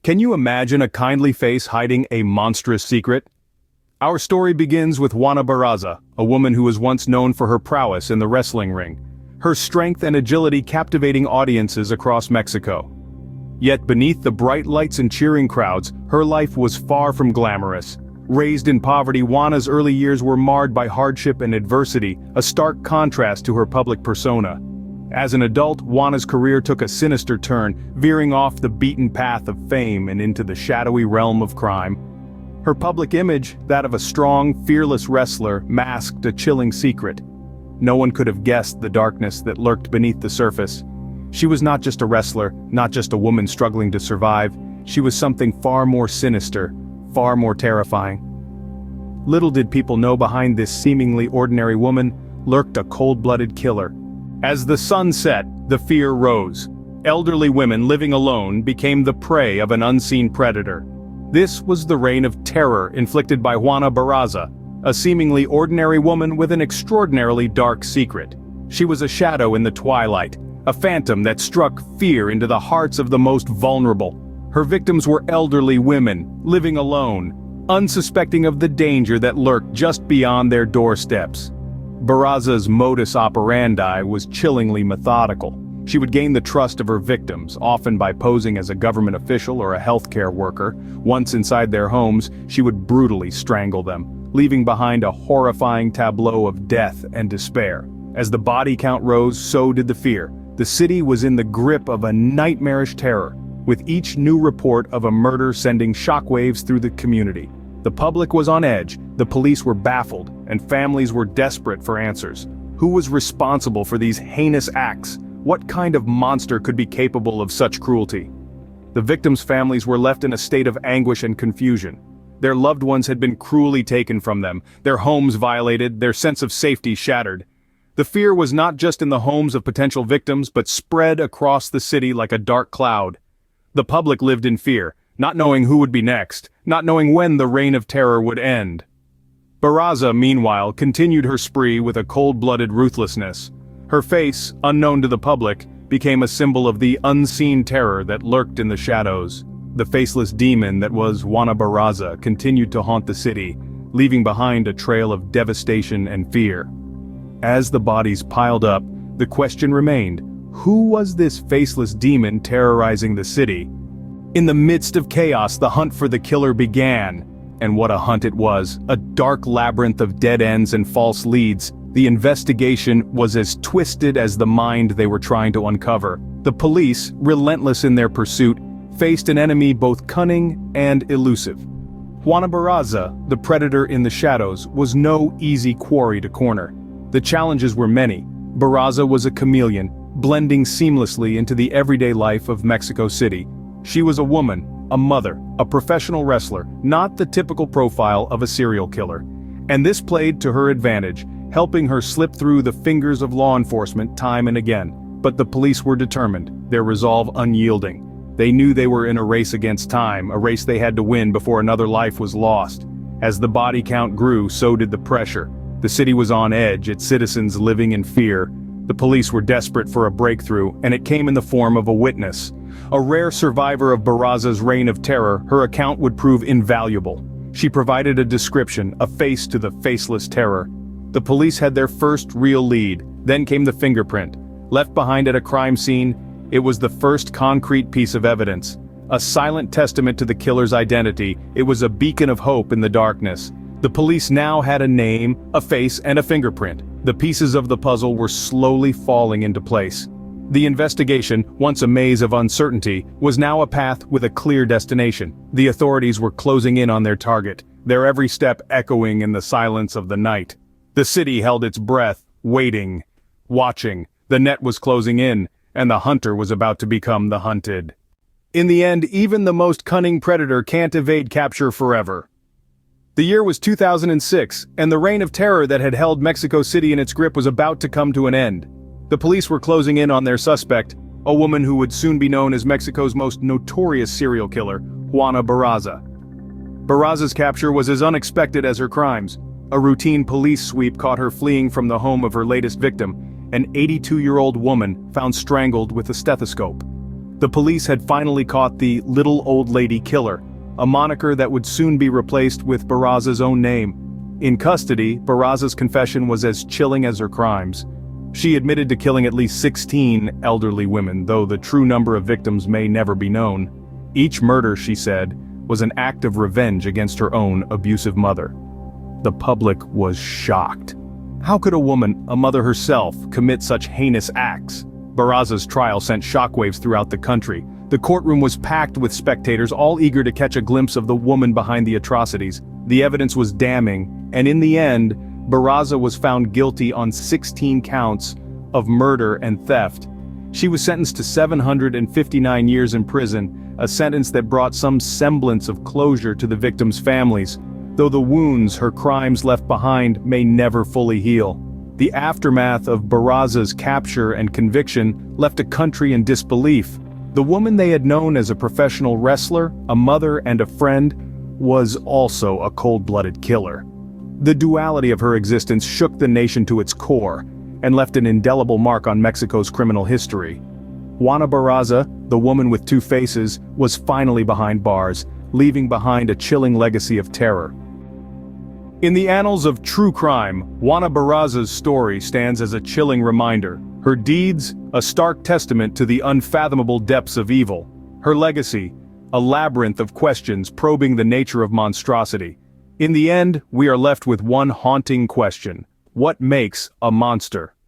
Can you imagine a kindly face hiding a monstrous secret? Our story begins with Juana Barraza, a woman who was once known for her prowess in the wrestling ring, her strength and agility captivating audiences across Mexico. Yet beneath the bright lights and cheering crowds, her life was far from glamorous. Raised in poverty, Juana's early years were marred by hardship and adversity, a stark contrast to her public persona. As an adult, Juana's career took a sinister turn, veering off the beaten path of fame and into the shadowy realm of crime. Her public image, that of a strong, fearless wrestler, masked a chilling secret. No one could have guessed the darkness that lurked beneath the surface. She was not just a wrestler, not just a woman struggling to survive. She was something far more sinister, far more terrifying. Little did people know behind this seemingly ordinary woman lurked a cold-blooded killer. As the sun set, the fear rose. Elderly women living alone became the prey of an unseen predator. This was the reign of terror inflicted by Juana Barraza, a seemingly ordinary woman with an extraordinarily dark secret. She was a shadow in the twilight, a phantom that struck fear into the hearts of the most vulnerable. Her victims were elderly women, living alone, unsuspecting of the danger that lurked just beyond their doorsteps. Barraza's modus operandi was chillingly methodical. She would gain the trust of her victims, often by posing as a government official or a healthcare worker. Once inside their homes, she would brutally strangle them, leaving behind a horrifying tableau of death and despair. As the body count rose, so did the fear. The city was in the grip of a nightmarish terror, with each new report of a murder sending shockwaves through the community. The public was on edge, the police were baffled, and families were desperate for answers. Who was responsible for these heinous acts? What kind of monster could be capable of such cruelty? The victims' families were left in a state of anguish and confusion. Their loved ones had been cruelly taken from them, their homes violated, their sense of safety shattered. The fear was not just in the homes of potential victims, but spread across the city like a dark cloud. The public lived in fear, not knowing who would be next, not knowing when the reign of terror would end. Barraza, meanwhile, continued her spree with a cold-blooded ruthlessness. Her face, unknown to the public, became a symbol of the unseen terror that lurked in the shadows. The faceless demon that was Juana Barraza continued to haunt the city, leaving behind a trail of devastation and fear. As the bodies piled up, the question remained, who was this faceless demon terrorizing the city? In the midst of chaos, the hunt for the killer began. And what a hunt it was, a dark labyrinth of dead ends and false leads. The investigation was as twisted as the mind they were trying to uncover. The police, relentless in their pursuit, faced an enemy both cunning and elusive. Juana Barraza, the predator in the shadows, was no easy quarry to corner. The challenges were many. Barraza was a chameleon, blending seamlessly into the everyday life of Mexico City. She was a woman, a mother, a professional wrestler, not the typical profile of a serial killer. And this played to her advantage, helping her slip through the fingers of law enforcement time and again. But the police were determined, their resolve unyielding. They knew they were in a race against time, a race they had to win before another life was lost. As the body count grew, so did the pressure. The city was on edge, its citizens living in fear. The police were desperate for a breakthrough, and it came in the form of a witness. A rare survivor of Barraza's reign of terror, her account would prove invaluable. She provided a description, a face to the faceless terror. The police had their first real lead, then came the fingerprint. Left behind at a crime scene, it was the first concrete piece of evidence. A silent testament to the killer's identity, it was a beacon of hope in the darkness. The police now had a name, a face, and a fingerprint. The pieces of the puzzle were slowly falling into place. The investigation, once a maze of uncertainty, was now a path with a clear destination. The authorities were closing in on their target, their every step echoing in the silence of the night. The city held its breath, waiting, watching. The net was closing in, and the hunter was about to become the hunted. In the end, even the most cunning predator can't evade capture forever. The year was 2006, and the reign of terror that had held Mexico City in its grip was about to come to an end. The police were closing in on their suspect, a woman who would soon be known as Mexico's most notorious serial killer, Juana Barraza. Barraza's capture was as unexpected as her crimes. A routine police sweep caught her fleeing from the home of her latest victim, an 82-year-old woman found strangled with a stethoscope. The police had finally caught the little old lady killer, a moniker that would soon be replaced with Barraza's own name. In custody, Barraza's confession was as chilling as her crimes. She admitted to killing at least 16 elderly women, though the true number of victims may never be known. Each murder, she said, was an act of revenge against her own abusive mother. The public was shocked. How could a woman, a mother herself, commit such heinous acts? Barraza's trial sent shockwaves throughout the country. The courtroom was packed with spectators, all eager to catch a glimpse of the woman behind the atrocities. The evidence was damning, and in the end, Barraza was found guilty on 16 counts of murder and theft. She was sentenced to 759 years in prison, a sentence that brought some semblance of closure to the victims' families, though the wounds her crimes left behind may never fully heal. The aftermath of Barraza's capture and conviction left a country in disbelief. The woman they had known as a professional wrestler, a mother, and a friend was also a cold-blooded killer. The duality of her existence shook the nation to its core and left an indelible mark on Mexico's criminal history. Juana Barraza, the woman with two faces, was finally behind bars, leaving behind a chilling legacy of terror. In the annals of true crime, Juana Barraza's story stands as a chilling reminder. Her deeds, a stark testament to the unfathomable depths of evil. Her legacy, a labyrinth of questions probing the nature of monstrosity. In the end, we are left with one haunting question: what makes a monster?